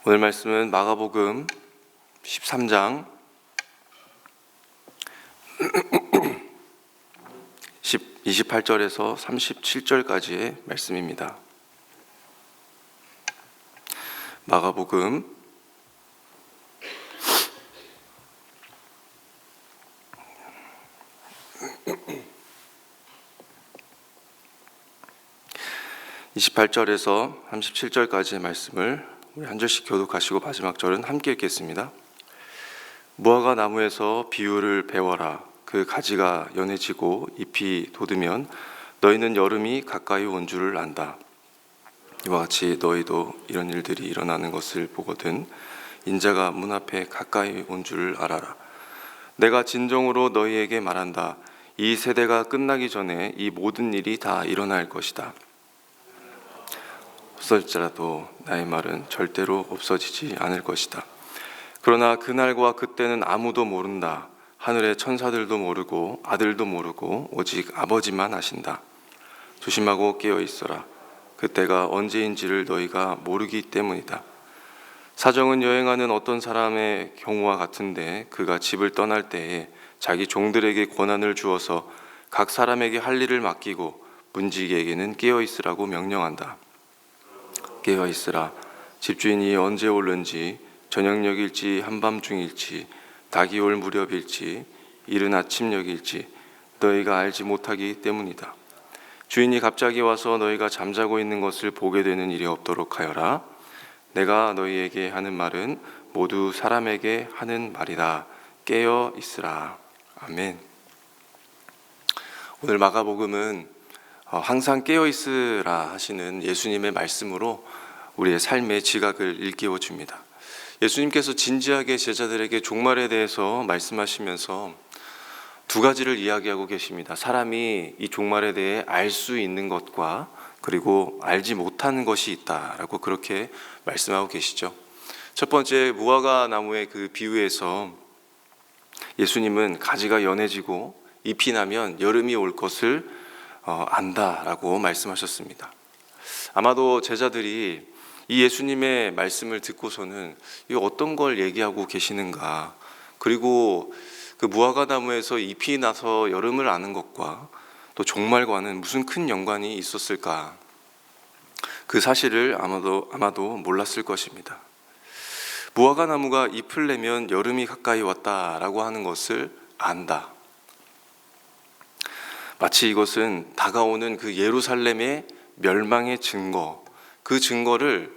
오늘 말씀은 마가복음 13장 28절에서 37절까지의 말씀입니다. 마가복음 28절에서 37절까지의 말씀을 우리 한 절씩 교독하시고 마지막 절은 함께 읽겠습니다. 무화과 나무에서 비유를 배워라. 그 가지가 연해지고 잎이 돋으면 너희는 여름이 가까이 온 줄을 안다. 이와 같이 너희도 이런 일들이 일어나는 것을 보거든 인자가 문 앞에 가까이 온 줄을 알아라. 내가 진정으로 너희에게 말한다. 이 세대가 끝나기 전에 이 모든 일이 다 일어날 것이다. 없어질지라도 나의 말은 절대로 없어지지 않을 것이다. 그러나 그날과 그때는 아무도 모른다. 하늘의 천사들도 모르고 아들도 모르고 오직 아버지만 아신다. 조심하고 깨어 있어라. 그때가 언제인지를 너희가 모르기 때문이다. 사정은 여행하는 어떤 사람의 경우와 같은데 그가 집을 떠날 때에 자기 종들에게 권한을 주어서 각 사람에게 할 일을 맡기고 문지기에게는 깨어 있으라고 명령한다. 깨어 있으라. 집주인이 언제 오는지 저녁녘일지 한밤중일지 닭이 올 무렵일지 이른 아침녘일지 너희가 알지 못하기 때문이다. 주인이 갑자기 와서 너희가 잠자고 있는 것을 보게 되는 일이 없도록 하여라. 내가 너희에게 하는 말은 모두 사람에게 하는 말이다. 깨어 있으라. 아멘. 오늘 마가복음은 항상 깨어 있으라 하시는 예수님의 말씀으로 우리의 삶의 지각을 일깨워 줍니다. 예수님께서 진지하게 제자들에게 종말에 대해서 말씀하시면서 두 가지를 이야기하고 계십니다. 사람이 이 종말에 대해 알 수 있는 것과 그리고 알지 못하는 것이 있다라고 그렇게 말씀하고 계시죠. 첫 번째 무화과 나무의 그 비유에서 예수님은 가지가 연해지고 잎이 나면 여름이 올 것을 안다라고 말씀하셨습니다. 아마도 제자들이 이 예수님의 말씀을 듣고서는 이 어떤 걸 얘기하고 계시는가, 그리고 그 무화과 나무에서 잎이 나서 여름을 아는 것과 또 종말과는 무슨 큰 연관이 있었을까, 그 사실을 아마도 몰랐을 것입니다. 무화과 나무가 잎을 내면 여름이 가까이 왔다라고 하는 것을 안다. 마치 이것은 다가오는 그 예루살렘의 멸망의 증거, 그 증거를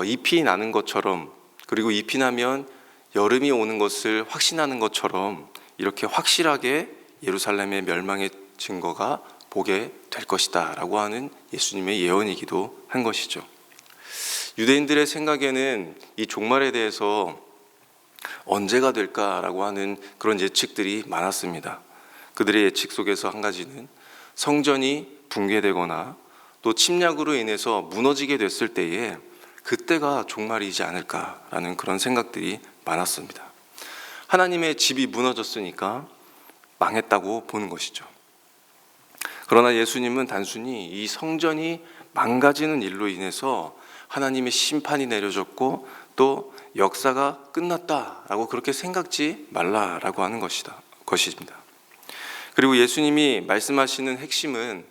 잎이 나는 것처럼, 그리고 잎이 나면 여름이 오는 것을 확신하는 것처럼 이렇게 확실하게 예루살렘의 멸망의 증거가 보게 될 것이다 라고 하는 예수님의 예언이기도 한 것이죠. 유대인들의 생각에는 이 종말에 대해서 언제가 될까라고 하는 그런 예측들이 많았습니다. 그들의 예측 속에서 한 가지는 성전이 붕괴되거나 또 침략으로 인해서 무너지게 됐을 때에 그때가 종말이지 않을까라는 그런 생각들이 많았습니다. 하나님의 집이 무너졌으니까 망했다고 보는 것이죠. 그러나 예수님은 단순히 이 성전이 망가지는 일로 인해서 하나님의 심판이 내려졌고 또 역사가 끝났다라고 그렇게 생각지 말라라고 하는 것입니다. 그리고 예수님이 말씀하시는 핵심은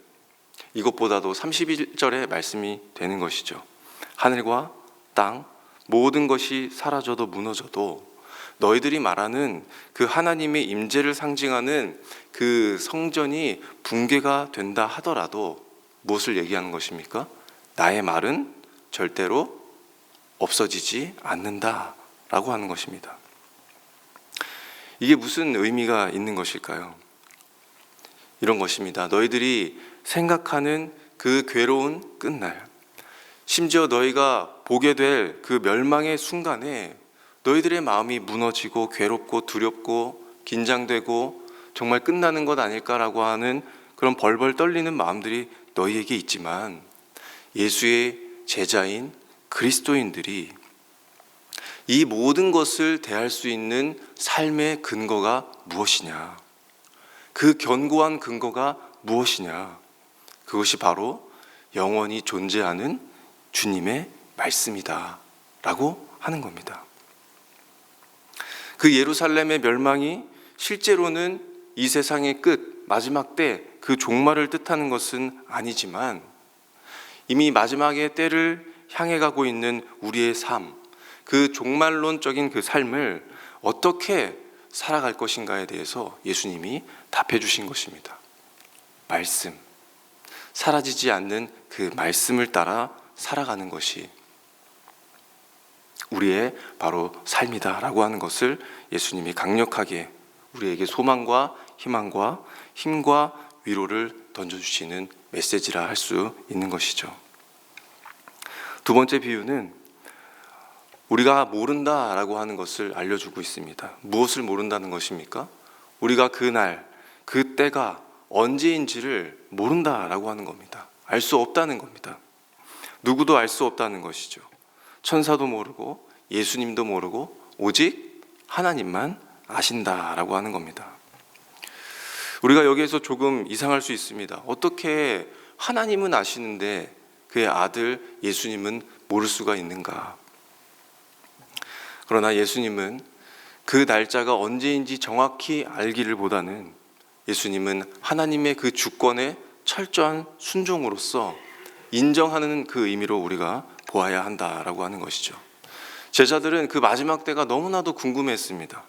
이것보다도 31절의 말씀이 되는 것이죠. 하늘과 땅 모든 것이 사라져도 무너져도 너희들이 말하는 그 하나님의 임재를 상징하는 그 성전이 붕괴가 된다 하더라도 무엇을 얘기하는 것입니까? 나의 말은 절대로 없어지지 않는다라고 하는 것입니다. 이게 무슨 의미가 있는 것일까요? 이런 것입니다. 너희들이 생각하는 그 괴로운 끝날, 심지어 너희가 보게 될 그 멸망의 순간에 너희들의 마음이 무너지고 괴롭고 두렵고 긴장되고 정말 끝나는 것 아닐까라고 하는 그런 벌벌 떨리는 마음들이 너희에게 있지만, 예수의 제자인 그리스도인들이 이 모든 것을 대할 수 있는 삶의 근거가 무엇이냐, 그 견고한 근거가 무엇이냐, 그것이 바로 영원히 존재하는 주님의 말씀이다 라고 하는 겁니다. 그 예루살렘의 멸망이 실제로는 이 세상의 끝, 마지막 때 그 종말을 뜻하는 것은 아니지만 이미 마지막의 때를 향해 가고 있는 우리의 삶, 그 종말론적인 그 삶을 어떻게 살아갈 것인가에 대해서 예수님이 답해 주신 것입니다. 말씀, 사라지지 않는 그 말씀을 따라 살아가는 것이 우리의 바로 삶이다라고 하는 것을 예수님이 강력하게 우리에게 소망과 희망과 힘과 위로를 던져주시는 메시지라 할 수 있는 것이죠. 두 번째 비유는 우리가 모른다라고 하는 것을 알려주고 있습니다. 무엇을 모른다는 것입니까? 우리가 그날, 그 때가 언제인지를 모른다라고 하는 겁니다. 알 수 없다는 겁니다. 누구도 알 수 없다는 것이죠. 천사도 모르고 예수님도 모르고 오직 하나님만 아신다라고 하는 겁니다. 우리가 여기에서 조금 이상할 수 있습니다. 어떻게 하나님은 아시는데 그의 아들 예수님은 모를 수가 있는가? 그러나 예수님은 그 날짜가 언제인지 정확히 알기를 보다는 예수님은 하나님의 그 주권에 철저한 순종으로서 인정하는 그 의미로 우리가 보아야 한다라고 하는 것이죠. 제자들은 그 마지막 때가 너무나도 궁금했습니다.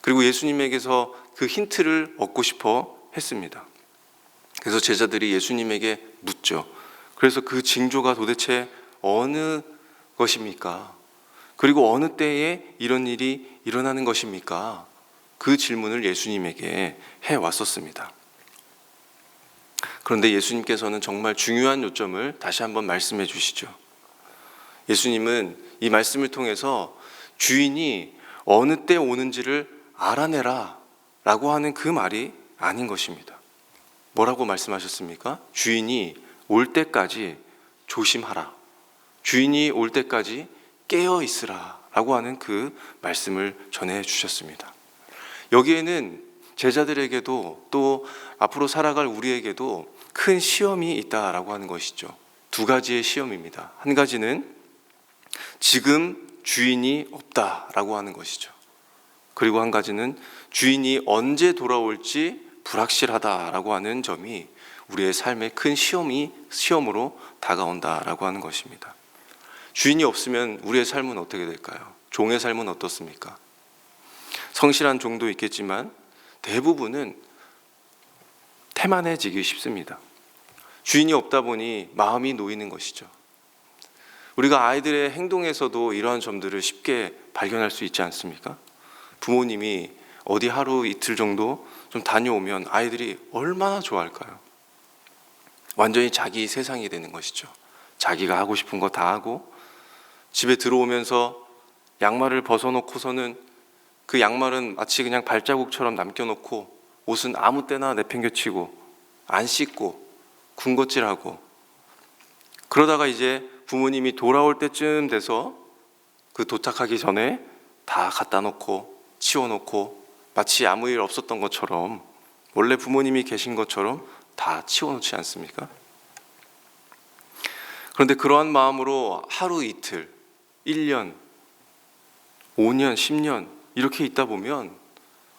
그리고 예수님에게서 그 힌트를 얻고 싶어 했습니다. 그래서 제자들이 예수님에게 묻죠. 그래서 그 징조가 도대체 어느 것입니까? 그리고 어느 때에 이런 일이 일어나는 것입니까? 그 질문을 예수님에게 해왔었습니다. 그런데 예수님께서는 정말 중요한 요점을 다시 한번 말씀해 주시죠. 예수님은 이 말씀을 통해서 주인이 어느 때 오는지를 알아내라 라고 하는 그 말이 아닌 것입니다. 뭐라고 말씀하셨습니까? 주인이 올 때까지 조심하라. 주인이 올 때까지 깨어 있으라 라고 하는 그 말씀을 전해 주셨습니다. 여기에는 제자들에게도 또 앞으로 살아갈 우리에게도 큰 시험이 있다라고 하는 것이죠. 두 가지의 시험입니다. 한 가지는 지금 주인이 없다라고 하는 것이죠. 그리고 한 가지는 주인이 언제 돌아올지 불확실하다라고 하는 점이 우리의 삶의 큰 시험으로 다가온다라고 하는 것입니다. 주인이 없으면 우리의 삶은 어떻게 될까요? 종의 삶은 어떻습니까? 성실한 종도 있겠지만 대부분은 태만해지기 쉽습니다. 주인이 없다 보니 마음이 놓이는 것이죠. 우리가 아이들의 행동에서도 이러한 점들을 쉽게 발견할 수 있지 않습니까? 부모님이 어디 하루 이틀 정도 좀 다녀오면 아이들이 얼마나 좋아할까요? 완전히 자기 세상이 되는 것이죠. 자기가 하고 싶은 거 다 하고 집에 들어오면서 양말을 벗어놓고서는 그 양말은 마치 그냥 발자국처럼 남겨놓고 옷은 아무 때나 내팽개치고 안 씻고 군것질하고 그러다가 이제 부모님이 돌아올 때쯤 돼서 그 도착하기 전에 다 갖다 놓고 치워놓고 마치 아무 일 없었던 것처럼 원래 부모님이 계신 것처럼 다 치워놓지 않습니까? 그런데 그러한 마음으로 하루 이틀, 1년, 5년, 10년 이렇게 있다 보면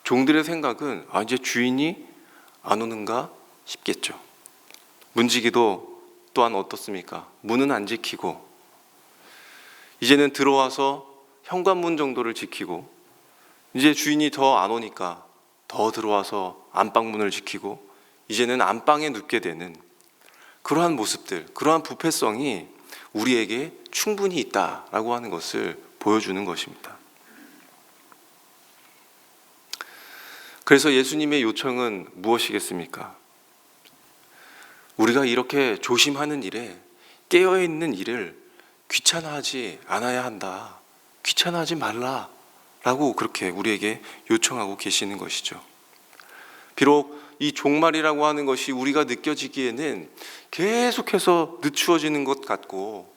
종들의 생각은 이제 주인이 안 오는가 싶겠죠. 문지기도 또한 어떻습니까? 문은 안 지키고 이제는 들어와서 현관문 정도를 지키고 이제 주인이 더 안 오니까 더 들어와서 안방문을 지키고 이제는 안방에 눕게 되는 그러한 모습들, 그러한 부패성이 우리에게 충분히 있다라고 하는 것을 보여주는 것입니다. 그래서 예수님의 요청은 무엇이겠습니까? 우리가 이렇게 조심하는 일에 깨어있는 일을 귀찮아하지 않아야 한다. 귀찮아하지 말라 라고 그렇게 우리에게 요청하고 계시는 것이죠. 비록 이 종말이라고 하는 것이 우리가 느껴지기에는 계속해서 늦추어지는 것 같고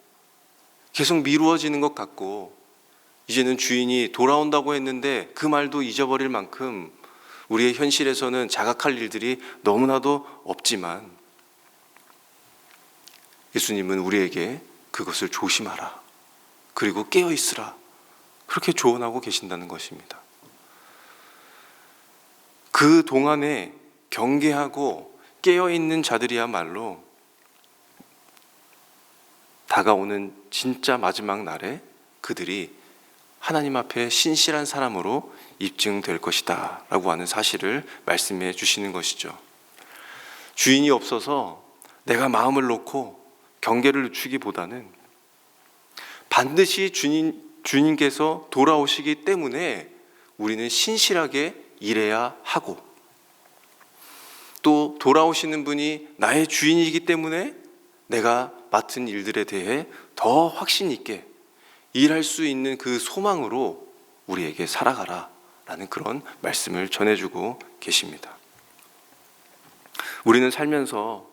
계속 미루어지는 것 같고 이제는 주인이 돌아온다고 했는데 그 말도 잊어버릴 만큼 우리의 현실에서는 자각할 일들이 너무나도 없지만 예수님은 우리에게 그것을 조심하라. 그리고 깨어 있으라. 그렇게 조언하고 계신다는 것입니다. 그 동안에 경계하고 깨어 있는 자들이야말로 다가오는 진짜 마지막 날에 그들이 하나님 앞에 신실한 사람으로 입증될 것이다 라고 하는 사실을 말씀해 주시는 것이죠. 주인이 없어서 내가 마음을 놓고 경계를 늦추기보다는 반드시 주님께서 돌아오시기 때문에 우리는 신실하게 일해야 하고, 또 돌아오시는 분이 나의 주인이기 때문에 내가 맡은 일들에 대해 더 확신 있게 일할 수 있는 그 소망으로 우리에게 살아가라 라는 그런 말씀을 전해주고 계십니다. 우리는 살면서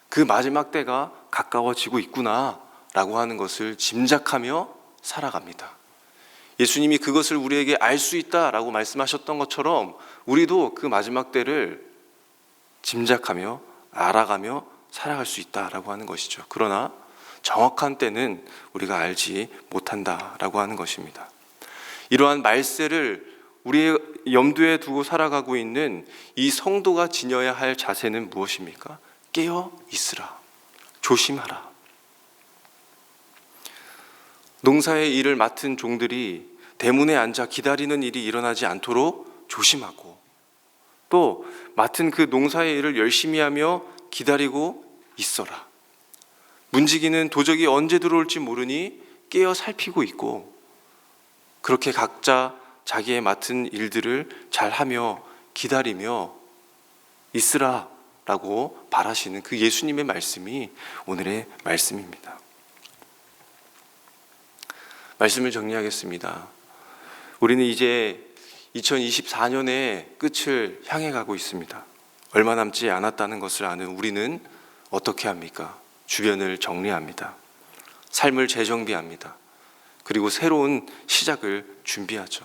그 마지막 때가 가까워지고 있구나 라고 하는 것을 짐작하며 살아갑니다. 예수님이 그것을 우리에게 알 수 있다라고 말씀하셨던 것처럼 우리도 그 마지막 때를 짐작하며 알아가며 살아갈 수 있다라고 하는 것이죠. 그러나 정확한 때는 우리가 알지 못한다라고 하는 것입니다. 이러한 말세를 우리의 염두에 두고 살아가고 있는 이 성도가 지녀야 할 자세는 무엇입니까? 깨어 있으라. 조심하라. 농사의 일을 맡은 종들이 대문에 앉아 기다리는 일이 일어나지 않도록 조심하고, 또 맡은 그 농사의 일을 열심히 하며 기다리고 있어라. 문지기는 도적이 언제 들어올지 모르니 깨어 살피고 있고, 그렇게 각자 자기의 맡은 일들을 잘하며 기다리며 있으라 라고 바라시는 그 예수님의 말씀이 오늘의 말씀입니다. 말씀을 정리하겠습니다. 우리는 이제 2024년의 끝을 향해 가고 있습니다. 얼마 남지 않았다는 것을 아는 우리는 어떻게 합니까? 주변을 정리합니다. 삶을 재정비합니다. 그리고 새로운 시작을 준비하죠.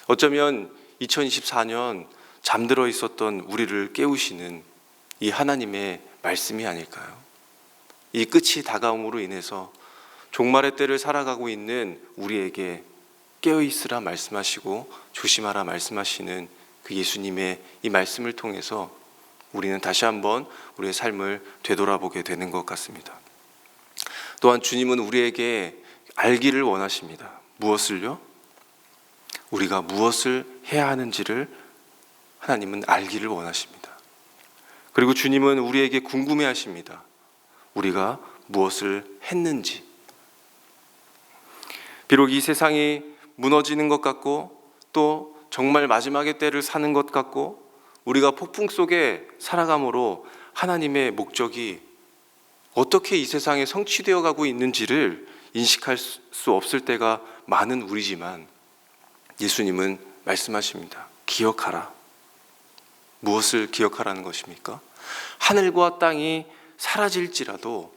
어쩌면 2024년 잠들어 있었던 우리를 깨우시는 이 하나님의 말씀이 아닐까요? 이 끝이 다가옴으로 인해서 종말의 때를 살아가고 있는 우리에게 깨어있으라 말씀하시고 조심하라 말씀하시는 그 예수님의 이 말씀을 통해서 우리는 다시 한번 우리의 삶을 되돌아보게 되는 것 같습니다. 또한 주님은 우리에게 알기를 원하십니다. 무엇을요? 우리가 무엇을 해야 하는지를 하나님은 알기를 원하십니다. 그리고 주님은 우리에게 궁금해하십니다. 우리가 무엇을 했는지. 비록 이 세상이 무너지는 것 같고, 또 정말 마지막의 때를 사는 것 같고, 우리가 폭풍 속에 살아감으로 하나님의 목적이 어떻게 이 세상에 성취되어 가고 있는지를 인식할 수 없을 때가 많은 우리지만, 예수님은 말씀하십니다. 기억하라. 무엇을 기억하라는 것입니까? 하늘과 땅이 사라질지라도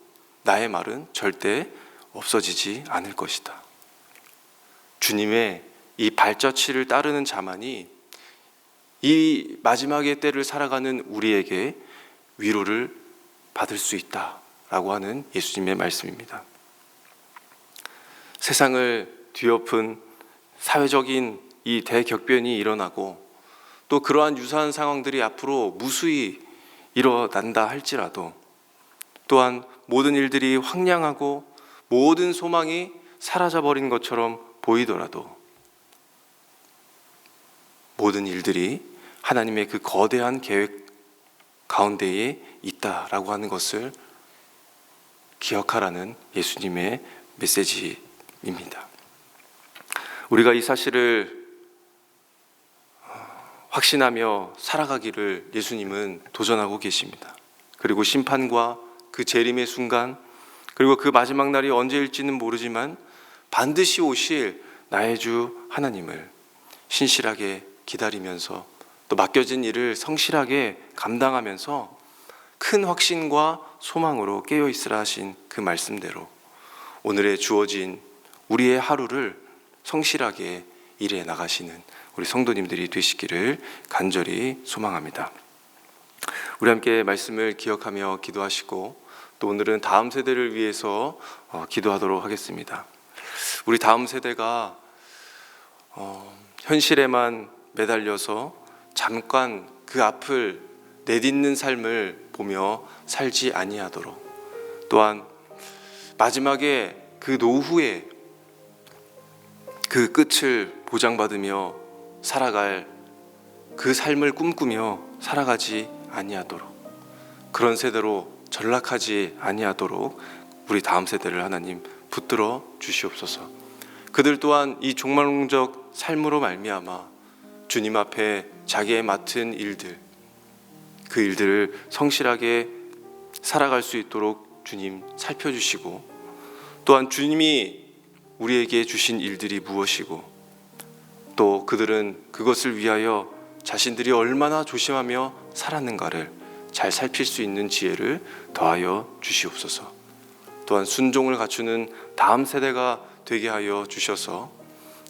나의 말은 절대 없어지지 않을 것이다. 주님의 이 발자취를 따르는 자만이 이 마지막의 때를 살아가는 우리에게 위로를 받을 수 있다라고 하는 예수님의 말씀입니다. 세상을 뒤엎은 사회적인 이 대격변이 일어나고, 또 그러한 유사한 상황들이 앞으로 무수히 일어난다 할지라도, 또한 모든 일들이 황량하고 모든 소망이 사라져버린 것처럼 보이더라도, 모든 일들이 하나님의 그 거대한 계획 가운데에 있다라고 하는 것을 기억하라는 예수님의 메시지입니다. 우리가 이 사실을 확신하며 살아가기를 예수님은 도전하고 계십니다. 그리고 심판과 그 재림의 순간, 그리고 그 마지막 날이 언제일지는 모르지만 반드시 오실 나의 주 하나님을 신실하게 기다리면서, 또 맡겨진 일을 성실하게 감당하면서 큰 확신과 소망으로 깨어있으라 하신 그 말씀대로 오늘의 주어진 우리의 하루를 성실하게 일해 나가시는 우리 성도님들이 되시기를 간절히 소망합니다. 우리 함께 말씀을 기억하며 기도하시고, 또 오늘은 다음 세대를 위해서 기도하도록 하겠습니다. 우리 다음 세대가 현실에만 매달려서 잠깐 그 앞을 내딛는 삶을 보며 살지 아니하도록, 또한 마지막에 그 노후에 그 끝을 보장받으며 살아갈 그 삶을 꿈꾸며 살아가지 아니하도록, 그런 세대로 전락하지 아니하도록 우리 다음 세대를 하나님 붙들어 주시옵소서. 그들 또한 이 종말론적 삶으로 말미암아 주님 앞에 자기의 맡은 일들, 그 일들을 성실하게 살아갈 수 있도록 주님 살펴주시고, 또한 주님이 우리에게 주신 일들이 무엇이고 또 그들은 그것을 위하여 자신들이 얼마나 조심하며 살았는가를 잘 살필 수 있는 지혜를 더하여 주시옵소서. 또한 순종을 갖추는 다음 세대가 되게 하여 주셔서,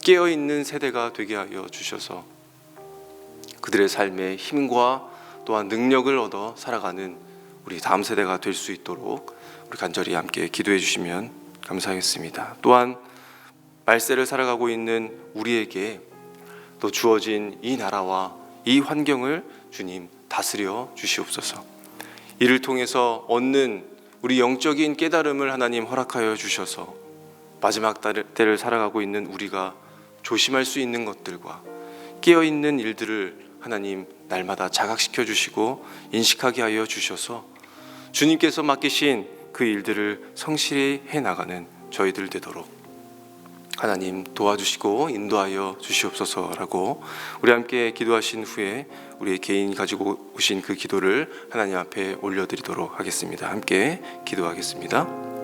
깨어있는 세대가 되게 하여 주셔서 그들의 삶에 힘과 또한 능력을 얻어 살아가는 우리 다음 세대가 될 수 있도록 우리 간절히 함께 기도해 주시면 감사하겠습니다. 또한 말세를 살아가고 있는 우리에게 또 주어진 이 나라와 이 환경을 주님 다스려 주시옵소서. 이를 통해서 얻는 우리 영적인 깨달음을 하나님 허락하여 주셔서 마지막 때를 살아가고 있는 우리가 조심할 수 있는 것들과 깨어있는 일들을 하나님 날마다 자각시켜 주시고 인식하게 하여 주셔서 주님께서 맡기신 그 일들을 성실히 해나가는 저희들 되도록 하나님 도와주시고 인도하여 주시옵소서라고 우리 함께 기도하신 후에 우리의 개인이 가지고 오신 그 기도를 하나님 앞에 올려드리도록 하겠습니다. 함께 기도하겠습니다.